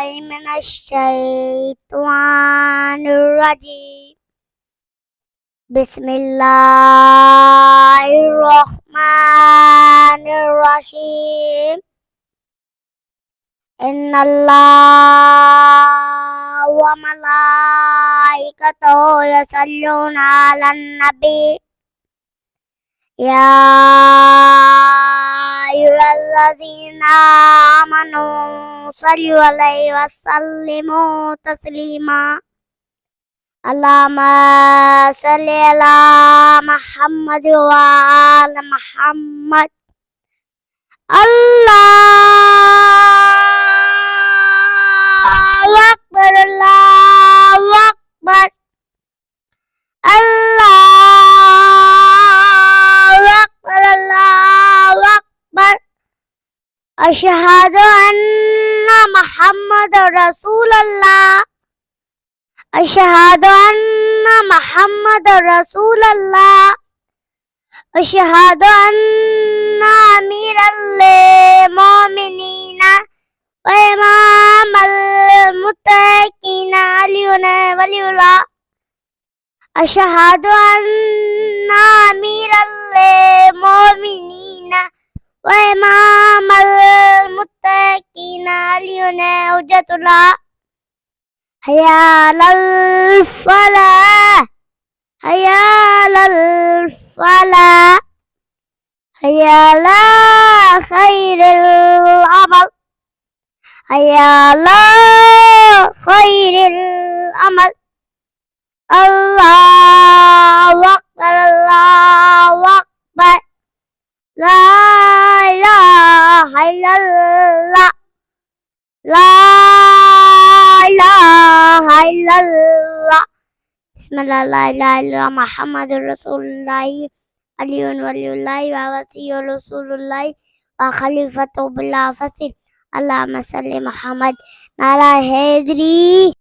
بالله من الشيطان الرجيم. بسم الله الرحمن الرحيم. إن الله وملائكته يصلون على النبي يا أيها الذين آمنوا صلوا عليه وسلموا تسليما. اللهم صل على محمد وآل محمد. الله أكبر الله أكبر الله أكبر الله أكبر. أشهد أن محمد رسول الله. أشهد أن محمد رسول الله. أشهد أن أمير المؤمنين وإمام المتقين علي ولي الله. أشهد أن أمير المؤمنين وإمام المتقين علي حجة الله. حي على الفلاح حي على الفلاح حي على خير العمل حي على خير العمل. الله أكبر الله أكبر. لا إله إلا الله لا إله إلا الله. بسم الله لا إله إلا الله محمد رسول الله علي ولي الله ووصي رسول الله وخليفته بالله فصل. اللهم صل محمد على هدري